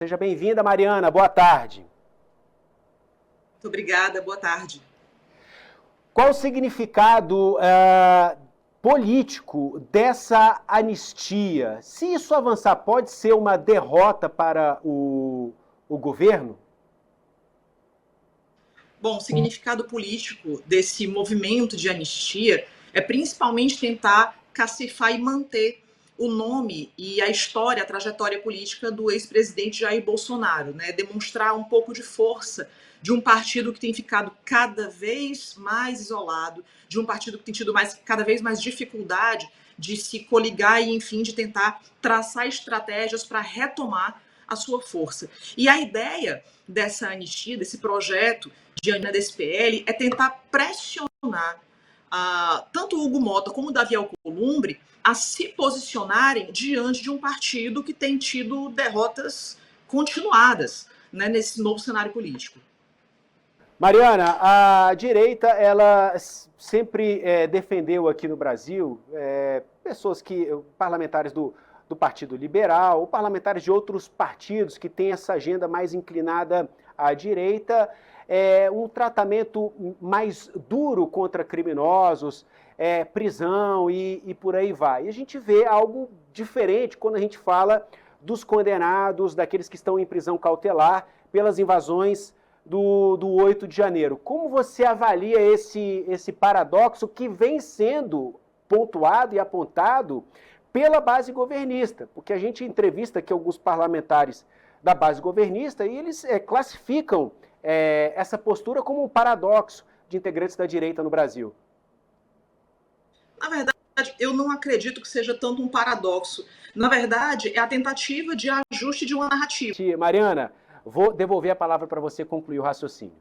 Seja bem-vinda, Mariana. Boa tarde. Muito obrigada, boa tarde. Qual o significado político dessa anistia? Se isso avançar, pode ser uma derrota para o governo? Bom, o significado político desse movimento de anistia é principalmente tentar cacifar e manter o nome e a história, a trajetória política do ex-presidente Jair Bolsonaro, né? Demonstrar um pouco de força de um partido que tem ficado cada vez mais isolado, de um partido que tem tido cada vez mais dificuldade de se coligar e, enfim, de tentar traçar estratégias para retomar a sua força. E a ideia dessa anistia, desse projeto de Ana desse PL, é tentar pressionar tanto o Hugo Mota como o Davi Alcolumbre a se posicionarem diante de um partido que tem tido derrotas continuadas, né, nesse novo cenário político. Mariana, a direita, ela sempre defendeu aqui no Brasil parlamentares do Partido Liberal, ou parlamentares de outros partidos que têm essa agenda mais inclinada à direita, um tratamento mais duro contra criminosos, prisão e por aí vai. E a gente vê algo diferente quando a gente fala dos condenados, daqueles que estão em prisão cautelar pelas invasões do 8 de janeiro. Como você avalia esse paradoxo que vem sendo pontuado e apontado pela base governista? Porque a gente entrevista aqui alguns parlamentares da base governista e eles classificam essa postura como um paradoxo de integrantes da direita no Brasil. Na verdade, eu não acredito que seja tanto um paradoxo. Na verdade, é a tentativa de ajuste de uma narrativa. Mariana, vou devolver a palavra para você concluir o raciocínio.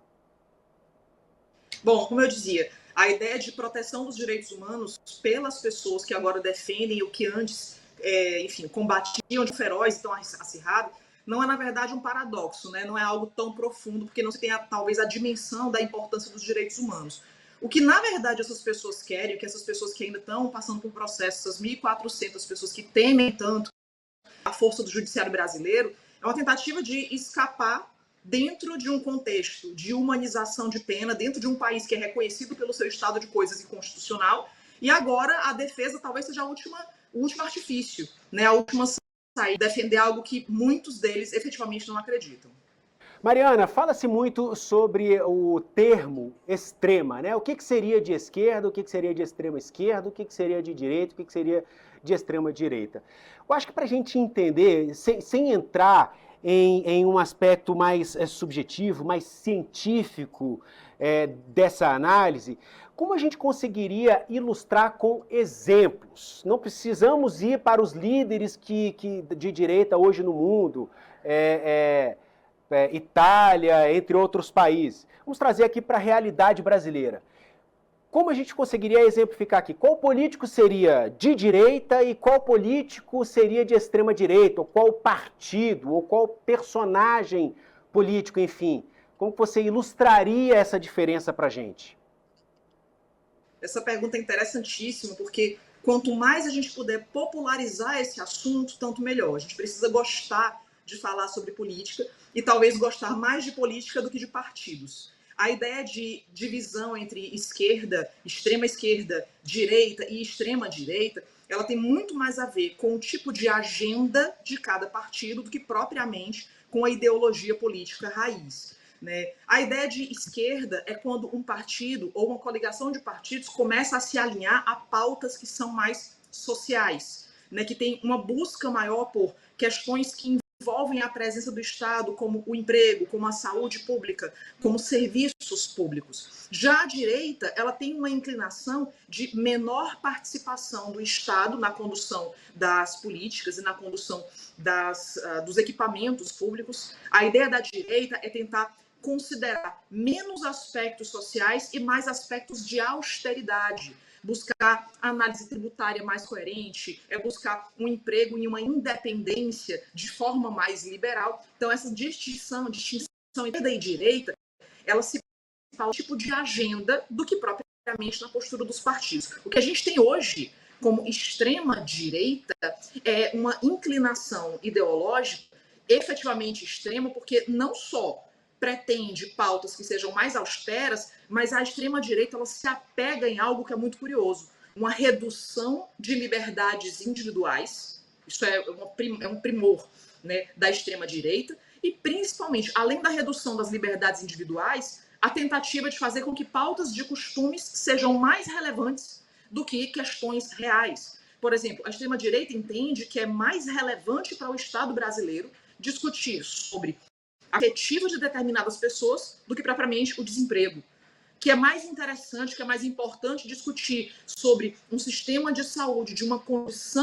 Bom, como eu dizia, a ideia de proteção dos direitos humanos pelas pessoas que agora defendem o que antes, enfim, combatiam de feroz e tão acirrado, não é, na verdade, um paradoxo, né? Não é algo tão profundo, porque não se tem, talvez, a dimensão da importância dos direitos humanos. O que, na verdade, essas pessoas querem, o que essas pessoas que ainda estão passando por processo, essas 1.400 pessoas que temem tanto a força do judiciário brasileiro, é uma tentativa de escapar dentro de um contexto de humanização de pena, dentro de um país que é reconhecido pelo seu estado de coisas inconstitucional, e agora a defesa talvez seja o último artifício, né? A última saída, defender algo que muitos deles efetivamente não acreditam. Mariana, fala-se muito sobre o termo extrema, né? O que seria de esquerda, o que seria de extrema esquerda, o que seria de direita, o que seria de extrema direita. Eu acho que para a gente entender, sem entrar em um aspecto mais subjetivo, mais científico dessa análise, como a gente conseguiria ilustrar com exemplos? Não precisamos ir para os líderes de direita hoje no mundo, Itália, entre outros países. Vamos trazer aqui para a realidade brasileira. Como a gente conseguiria exemplificar aqui? Qual político seria de direita e qual político seria de extrema direita? Ou qual partido? Ou qual personagem político, enfim? Como você ilustraria essa diferença para a gente? Essa pergunta é interessantíssima, porque quanto mais a gente puder popularizar esse assunto, tanto melhor. A gente precisa gostar de falar sobre política e talvez gostar mais de política do que de partidos. A ideia de divisão entre esquerda, extrema esquerda, direita e extrema direita, ela tem muito mais a ver com o tipo de agenda de cada partido do que propriamente com a ideologia política raiz. Né? A ideia de esquerda é quando um partido ou uma coligação de partidos começa a se alinhar a pautas que são mais sociais, né? Que tem uma busca maior por questões que envolvem a presença do Estado, como o emprego, como a saúde pública, como serviços públicos. Já a direita, ela tem uma inclinação de menor participação do Estado na condução das políticas e na condução dos equipamentos públicos. A ideia da direita é tentar considerar menos aspectos sociais e mais aspectos de austeridade, buscar análise tributária mais coerente, buscar um emprego e uma independência de forma mais liberal. Então, essa distinção esquerda e direita, ela se fala tipo de agenda do que propriamente na postura dos partidos. O que a gente tem hoje como extrema direita é uma inclinação ideológica efetivamente extremo, porque não só pretende pautas que sejam mais austeras, mas a extrema-direita ela se apega em algo que é muito curioso, uma redução de liberdades individuais, isso é um primor, né, da extrema-direita, e principalmente, além da redução das liberdades individuais, a tentativa de fazer com que pautas de costumes sejam mais relevantes do que questões reais. Por exemplo, a extrema-direita entende que é mais relevante para o Estado brasileiro discutir sobre a perspectiva de determinadas pessoas do que propriamente o desemprego. Que é mais interessante, que é mais importante discutir sobre um sistema de saúde de uma condição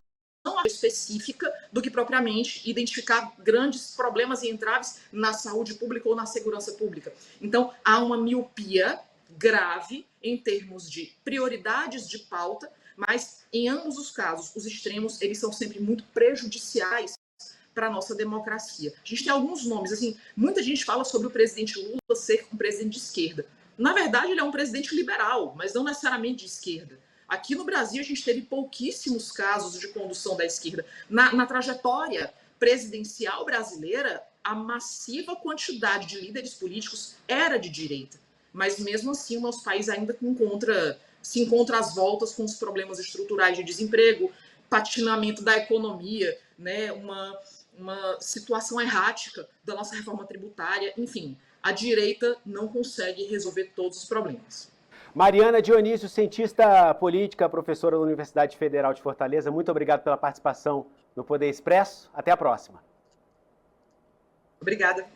específica do que propriamente identificar grandes problemas e entraves na saúde pública ou na segurança pública. Então, há uma miopia grave em termos de prioridades de pauta, mas em ambos os casos, os extremos, eles são sempre muito prejudiciais para a nossa democracia. A gente tem alguns nomes, assim, muita gente fala sobre o presidente Lula ser um presidente de esquerda. Na verdade, ele é um presidente liberal, mas não necessariamente de esquerda. Aqui no Brasil, a gente teve pouquíssimos casos de condução da esquerda. Na trajetória presidencial brasileira, a massiva quantidade de líderes políticos era de direita. Mas mesmo assim, o nosso país ainda se encontra às voltas com os problemas estruturais de desemprego, patinamento da economia, né, uma situação errática da nossa reforma tributária, enfim, a direita não consegue resolver todos os problemas. Mariana Dionísio, cientista política, professora da Universidade Federal de Fortaleza, muito obrigado pela participação no Poder Expresso. Até a próxima. Obrigada.